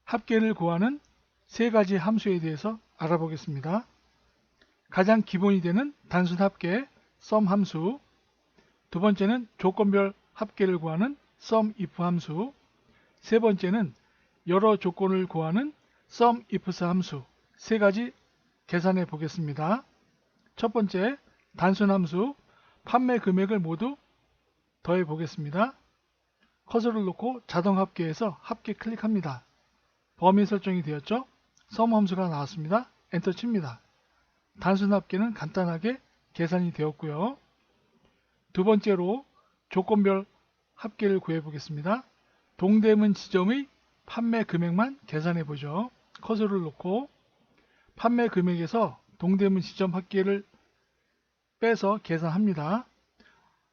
합계를 구하는 세 가지 함수에 대해서 알아보겠습니다. 가장 기본이 되는 단순 합계 sum 함수, 두 번째는 조건별 합계를 구하는 sumIf 함수, 세 번째는 여러 조건을 구하는 sumIfs 함수, 세 가지 계산해 보겠습니다. 첫 번째, 단순 함수, 판매 금액을 모두 더해 보겠습니다. 커서를 놓고 자동 합계에서 합계 클릭합니다. 범위 설정이 되었죠? sum 함수가 나왔습니다. 엔터 칩니다. 단순 합계는 간단하게 계산이 되었고요. 두 번째로 조건별 합계를 구해 보겠습니다. 동대문 지점의 판매 금액만 계산해 보죠. 커서를 놓고 판매 금액에서 동대문 지점 합계를 빼서 계산합니다.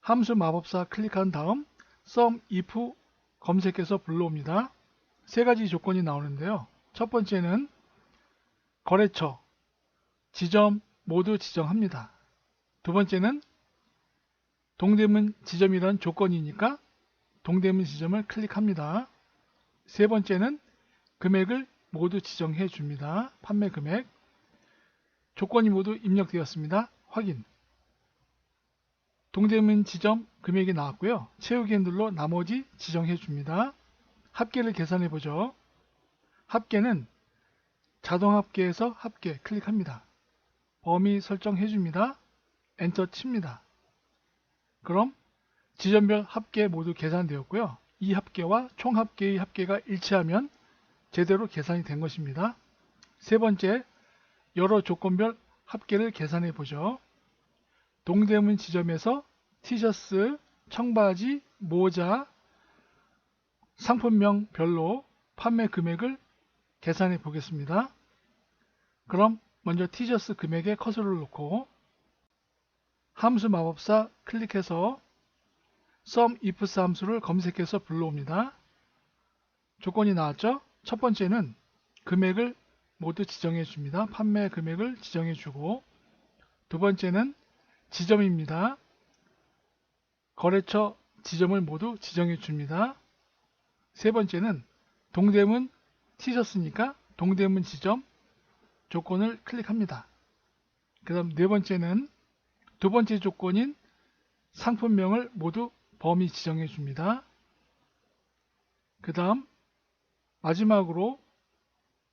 함수 마법사 클릭한 다음 sumIf 검색해서 불러옵니다. 세 가지 조건이 나오는데요. 첫 번째는 거래처, 지점 모두 지정합니다. 두 번째는 동대문 지점이란 조건이니까 동대문 지점을 클릭합니다. 세 번째는 금액을 모두 지정해 줍니다. 판매 금액. 조건이 모두 입력되었습니다. 확인. 동대문 지점 금액이 나왔고요. 채우기 눌러 나머지 지정해 줍니다. 합계를 계산해 보죠. 합계는 자동 합계에서 합계 클릭합니다. 범위 설정해 줍니다. 엔터 칩니다. 그럼 지점별 합계 모두 계산되었고요. 이 합계와 총 합계의 합계가 일치하면 제대로 계산이 된 것입니다. 세 번째, 여러 조건별 합계를 계산해 보죠. 동대문 지점에서 티셔츠, 청바지, 모자, 상품명 별로 판매 금액을 계산해 보겠습니다. 그럼 먼저 티셔츠 금액에 커서를 놓고 함수 마법사 클릭해서 sumIfs 함수를 검색해서 불러옵니다. 조건이 나왔죠? 첫 번째는 금액을 모두 지정해 줍니다. 판매 금액을 지정해 주고, 두 번째는 지점입니다. 거래처 지점을 모두 지정해 줍니다. 세 번째는 동대문 티셔츠니까 동대문 지점 조건을 클릭합니다. 그 다음 네 번째는 두 번째 조건인 상품명을 모두 범위 지정해 줍니다. 그 다음 마지막으로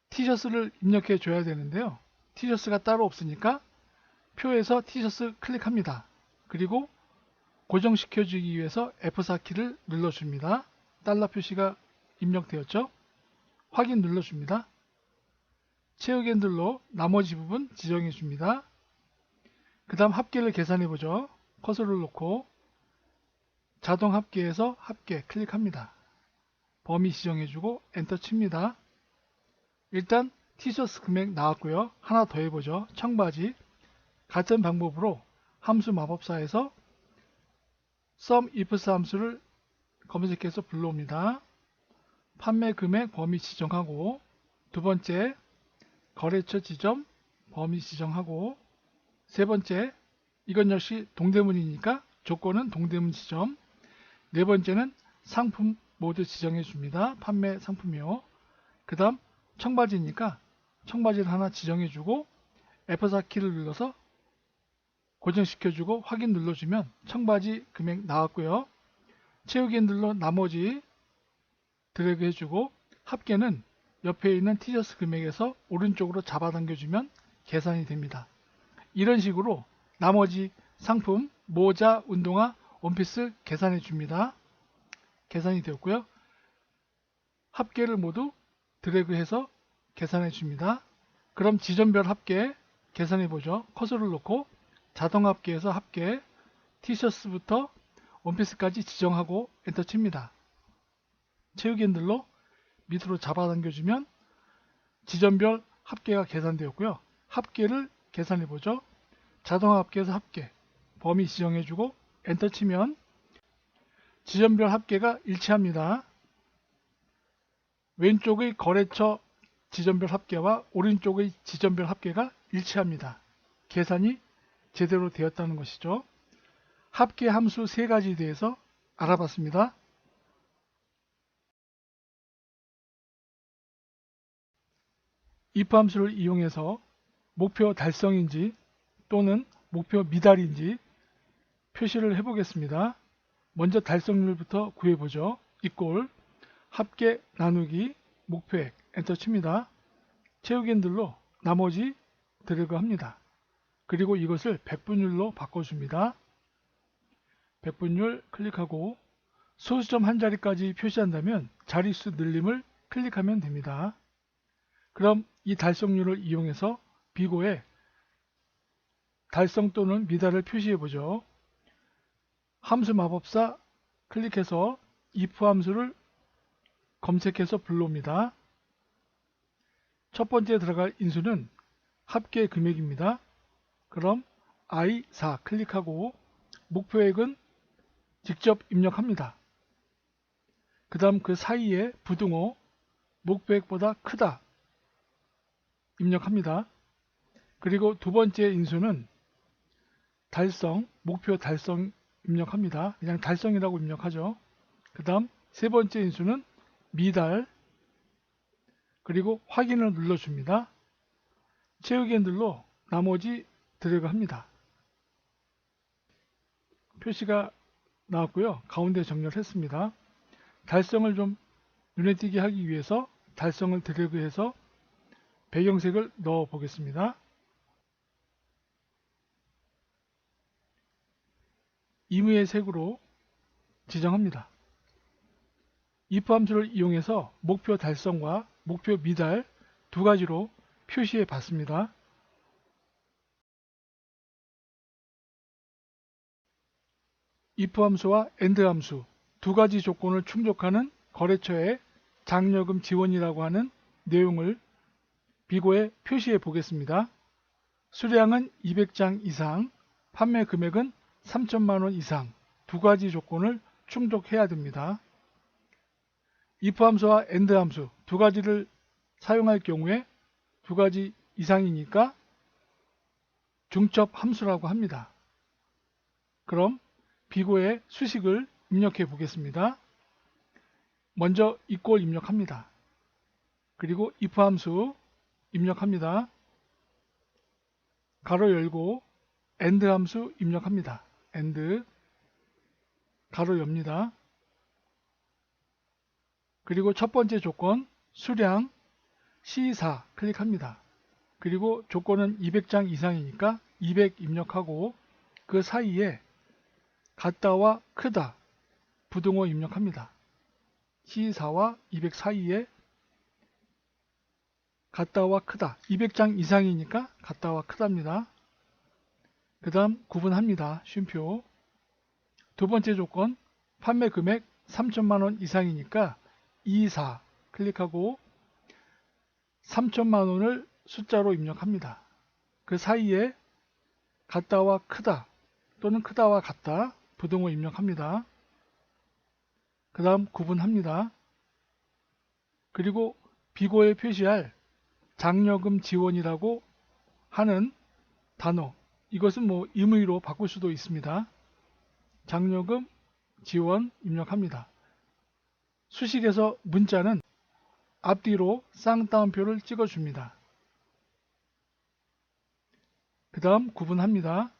티셔츠를 입력해 줘야 되는데요. 티셔츠가 따로 없으니까 표에서 티셔츠 클릭합니다. 그리고 고정시켜 주기 위해서 F4키를 눌러줍니다. 달러 표시가 입력되었죠? 확인 눌러줍니다. 채우기 눌러 나머지 부분 지정해 줍니다. 그 다음 합계를 계산해 보죠. 커서를 놓고 자동 합계에서 합계 클릭합니다. 범위 지정해 주고 엔터 칩니다. 일단 티셔츠 금액 나왔고요. 하나 더 해보죠. 청바지. 같은 방법으로 함수 마법사에서 sumIfs 함수를 검색해서 불러옵니다. 판매 금액 범위 지정하고, 두 번째 거래처 지점 범위 지정하고, 세 번째 이건 역시 동대문이니까 조건은 동대문 지점, 네 번째는 상품 모두 지정해 줍니다. 판매 상품이요. 그 다음 청바지니까 청바지를 하나 지정해 주고 F4키를 눌러서 고정시켜 주고 확인 눌러주면 청바지 금액 나왔고요. 채우기 눌러 나머지 드래그 해주고 합계는 옆에 있는 티셔츠 금액에서 오른쪽으로 잡아당겨 주면 계산이 됩니다. 이런 식으로 나머지 상품, 모자, 운동화, 원피스 계산해 줍니다. 계산이 되었고요. 합계를 모두 드래그해서 계산해 줍니다. 그럼 지점별 합계 계산해 보죠. 커서를 놓고 자동 합계에서 합계, 티셔츠부터 원피스까지 지정하고 엔터 칩니다. 채우기 눌러 밑으로 잡아당겨 주면 지점별 합계가 계산되었고요. 합계를 계산해 보죠. 자동 합계에서 합계, 범위 지정해 주고 엔터 치면 지점별 합계가 일치합니다. 왼쪽의 거래처 지점별 합계와 오른쪽의 지점별 합계가 일치합니다. 계산이 제대로 되었다는 것이죠. 합계 함수 세 가지에 대해서 알아봤습니다. if 함수를 이용해서 목표 달성인지 또는 목표 미달인지 표시를 해보겠습니다. 먼저 달성률부터 구해보죠. 이꼴 합계 나누기 목표액 엔터 칩니다. 채우기 핸들로 나머지 드래그 합니다. 그리고 이것을 백분율로 바꿔줍니다. 백분율 클릭하고 소수점 한 자리까지 표시한다면 자릿수 늘림을 클릭하면 됩니다. 그럼 이 달성률을 이용해서 비고에 달성 또는 미달을 표시해보죠. 함수 마법사 클릭해서 if 함수를 검색해서 불러옵니다. 첫 번째 들어갈 인수는 합계 금액입니다. 그럼 I4 클릭하고 목표액은 직접 입력합니다. 그 다음 그 사이에 부등호 목표액보다 크다 입력합니다. 그리고 두 번째 인수는 달성, 목표 달성 입력합니다. 그냥 달성이라고 입력하죠. 그 다음 세 번째 인수는 미달, 그리고 확인을 눌러줍니다. 채우기 핸들로 나머지 드래그 합니다. 표시가 나왔고요. 가운데 정렬했습니다. 달성을 좀 눈에 띄게 하기 위해서 달성을 드래그해서 배경색을 넣어 보겠습니다. 임의의 색으로 지정합니다. if 함수를 이용해서 목표 달성과 목표 미달 두 가지로 표시해 봤습니다. if 함수와 and 함수 두 가지 조건을 충족하는 거래처의 장려금 지원이라고 하는 내용을 비고에 표시해 보겠습니다. 수량은 200장 이상, 판매 금액은 3천만 원 이상 두 가지 조건을 충족해야 됩니다. if 함수와 and 함수 두 가지를 사용할 경우에 두 가지 이상이니까 중첩 함수라고 합니다. 그럼 비고에 수식을 입력해 보겠습니다. 먼저 이꼴 입력합니다. 그리고 if 함수 입력합니다. 가로 열고 and 함수 입력합니다. and 가로 엽니다. 그리고 첫 번째 조건 수량 C4 클릭합니다. 그리고 조건은 200장 이상이니까 200 입력하고 그 사이에 같다와 크다 부등호 입력합니다. C4와 200 사이에 같다와 크다 200장 이상이니까 같다와 크답니다. 그 다음 구분합니다. 쉼표. 두 번째 조건 판매 금액 3천만 원 이상이니까 24 클릭하고 3천만 원을 숫자로 입력합니다. 그 사이에 같다와 크다 또는 크다와 같다 부등호 입력합니다. 그 다음 구분합니다. 그리고 비고에 표시할 장려금 지원이라고 하는 단어, 이것은 임의로 바꿀 수도 있습니다. 장려금 지원 입력합니다. 수식에서 문자는 앞뒤로 쌍따옴표를 찍어줍니다. 그 다음 구분합니다.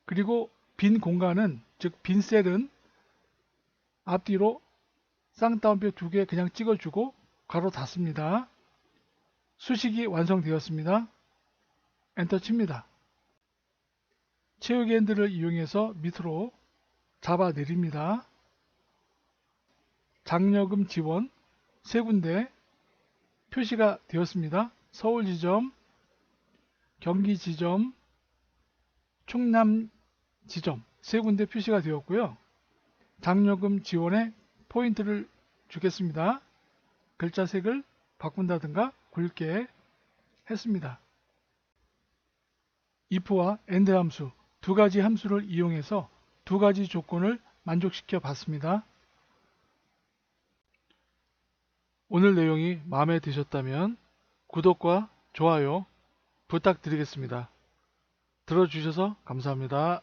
그리고 빈 공간은, 즉 빈 셀은 앞뒤로 쌍따옴표 두 개 그냥 찍어주고 괄호 닫습니다. 수식이 완성되었습니다. 엔터 칩니다. 채우기 핸들을 이용해서 밑으로 잡아 내립니다. 장려금 지원 세 군데 표시가 되었습니다. 서울 지점, 경기 지점, 충남 지점 세 군데 표시가 되었고요. 장려금 지원에 포인트를 주겠습니다. 글자색을 바꾼다든가 굵게 했습니다. if와 and 함수 두 가지 함수를 이용해서 두 가지 조건을 만족시켜 봤습니다. 오늘 내용이 마음에 드셨다면 구독과 좋아요 부탁드리겠습니다. 들어주셔서 감사합니다.